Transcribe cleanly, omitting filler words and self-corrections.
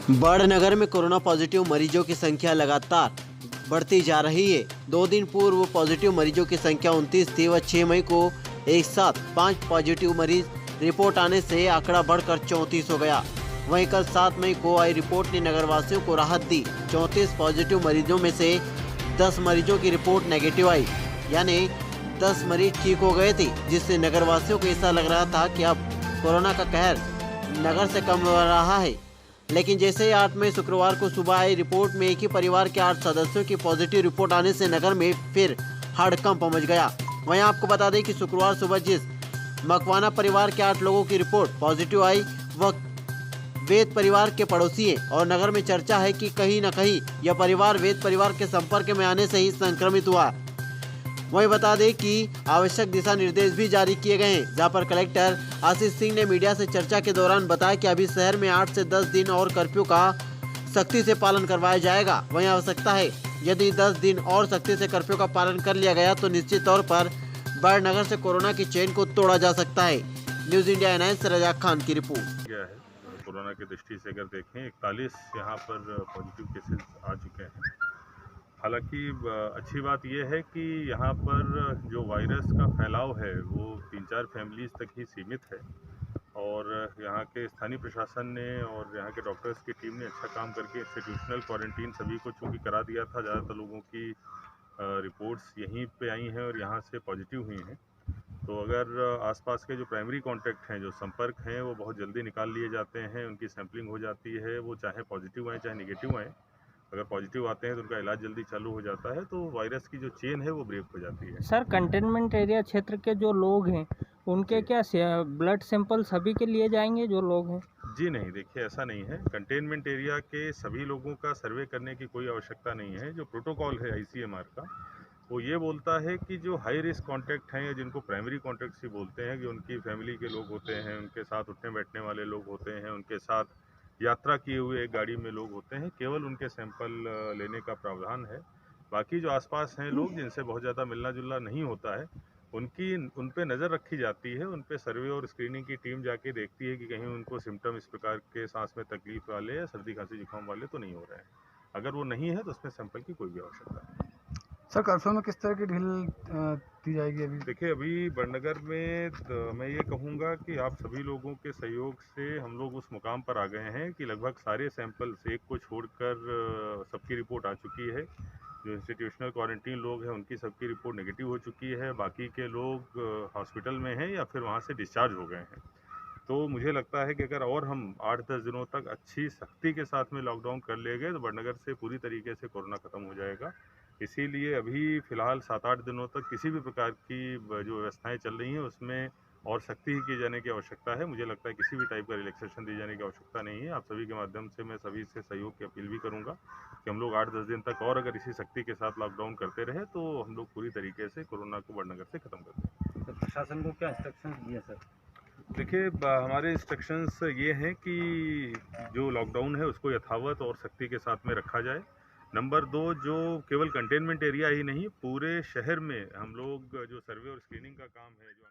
बड़नगर में corona positive मरीजों की संख्या लगातार बढ़ती जा रही है। 2 दिन पूर्व पॉजिटिव मरीजों की संख्या 29 थी व 6 मई को एक साथ 5 पॉजिटिव मरीज रिपोर्ट आने से आंकड़ा बढ़कर 34 हो गया। वहीं कल 7 मई को आई रिपोर्ट ने नगरवासियों को राहत दी। 34 पॉजिटिव मरीजों में से 10 मरीजों की रिपोर्ट नेगेटिव आई, यानी 10 मरीज ठीक हो गए थे, जिससे नगरवासियों को ऐसा लग रहा था कि अब कोरोना का कहर नगर से कम हो रहा है। लेकिन जैसे ही 8 मई शुक्रवार को सुबह आई रिपोर्ट में एक ही परिवार के 8 सदस्यों की पॉजिटिव रिपोर्ट आने से नगर में फिर हड़कंप मच गया। वहीं आपको बता दें कि शुक्रवार सुबह जिस मकवाना परिवार के 8 लोगों की रिपोर्ट पॉजिटिव आई वह वेद परिवार के पड़ोसी हैं और नगर में चर्चा है कि कहीं न कहीं यह परिवार वेद परिवार के संपर्क में आने से ही संक्रमित हुआ। वहीं बता दें कि आवश्यक दिशा निर्देश भी जारी किए गए हैं, जहां पर कलेक्टर आशीष सिंह ने मीडिया से चर्चा के दौरान बताया कि अभी शहर में 8 से 10 दिन और कर्फ्यू का सख्ती से पालन करवाया जाएगा। वहीं आवश्यकता है यदि 10 दिन और सख्ती से कर्फ्यू का पालन कर लिया गया तो निश्चित तौर पर बड़नगर से कोरोना की चेन को तोड़ा जा सकता है। News India analyst Razak Khan की रिपोर्ट। गया है कोरोना की दृष्टि से अगर देखें 41 यहाँ पर पॉजिटिव केसेस आ चुके हैं। हालांकि अच्छी बात यह है कि यहाँ पर जो वायरस का फैलाव है वो 3-4 फैमिलीज तक ही सीमित है और यहाँ के स्थानीय प्रशासन ने और यहाँ के डॉक्टर्स की टीम ने अच्छा काम करके इंस्टीट्यूशनल क्वारंटीन सभी को चूँकि करा दिया था। ज़्यादातर लोगों की रिपोर्ट्स यहीं पे आई हैं और यहाँ से पॉजिटिव हुई हैं। तो अगर आसपास के जो प्राइमरी कांटेक्ट हैं, जो संपर्क हैं, वो बहुत जल्दी निकाल लिए जाते हैं, उनकी सैंपलिंग हो जाती है, वो चाहे पॉजिटिव आए चाहे नेगेटिव आए। अगर पॉजिटिव आते हैं तो उनका इलाज जल्दी चालू हो जाता है, तो वायरस की जो चेन है वो ब्रेक हो जाती है। सर, कंटेनमेंट एरिया क्षेत्र के जो लोग हैं उनके क्या ब्लड सैंपल सभी के लिए जाएंगे जो लोग हैं? जी नहीं, देखिए ऐसा नहीं है। कंटेनमेंट एरिया के सभी लोगों का सर्वे करने की कोई आवश्यकता नहीं है। जो प्रोटोकॉल है आईसीएमआर का, वो ये बोलता है कि जो हाई रिस्क कॉन्टैक्ट हैं या जिनको प्राइमरी कॉन्टैक्ट्स ही बोलते हैं, कि उनकी फैमिली के लोग होते हैं, उनके साथ उठने बैठने वाले लोग होते हैं, उनके साथ यात्रा किए हुए एक गाड़ी में लोग होते हैं, केवल उनके सैंपल लेने का प्रावधान है। बाकी जो आसपास हैं लोग जिनसे बहुत ज़्यादा मिलना जुलना नहीं होता है, उन पे नज़र रखी जाती है। उन पे सर्वे और स्क्रीनिंग की टीम जाके देखती है कि कहीं उनको सिम्टम इस प्रकार के सांस में तकलीफ वाले या सर्दी खांसी जुकाम वाले तो नहीं हो रहे हैं। अगर वो नहीं है तो उसमें सैंपल की कोई भी आवश्यकता नहीं। सर, कर्फ्यू में किस तरह की ढील दी जाएगी अभी? देखिए अभी बड़नगर में मैं ये कहूँगा कि आप सभी लोगों के सहयोग से हम लोग उस मुकाम पर आ गए हैं कि लगभग सारे सैंपल्स एक को छोड़कर सबकी रिपोर्ट आ चुकी है। जो इंस्टीट्यूशनल क्वारंटीन लोग हैं उनकी सबकी रिपोर्ट नेगेटिव हो चुकी है। बाकी के लोग हॉस्पिटल में हैं या फिर वहाँ से डिस्चार्ज हो गए हैं। तो मुझे लगता है कि अगर और हम 8-10 दिनों तक अच्छी सख्ती के साथ में लॉकडाउन कर ले गए तो बड़नगर से पूरी तरीके से कोरोना ख़त्म हो जाएगा। इसीलिए अभी फ़िलहाल 7-8 दिनों तक किसी भी प्रकार की जो व्यवस्थाएं चल रही हैं उसमें और सख्ती ही की जाने की आवश्यकता है। मुझे लगता है किसी भी टाइप का रिलैक्सेशन दी जाने की आवश्यकता नहीं है। आप सभी के माध्यम से मैं सभी से सहयोग की अपील भी करूँगा कि हम लोग 8-10 दिन तक और अगर इसी सख्ती के साथ लॉकडाउन करते रहे तो हम लोग पूरी तरीके से कोरोना को बड़नगर से ख़त्म कर दें। तो प्रशासन को क्या इंस्ट्रक्शन दिए सर? देखिए हमारे इंस्ट्रक्शंस ये हैं कि जो लॉकडाउन है उसको यथावत और सख्ती के साथ में रखा जाए। नंबर 2, जो केवल कंटेनमेंट एरिया ही नहीं पूरे शहर में हम लोग जो सर्वे और स्क्रीनिंग का काम है जो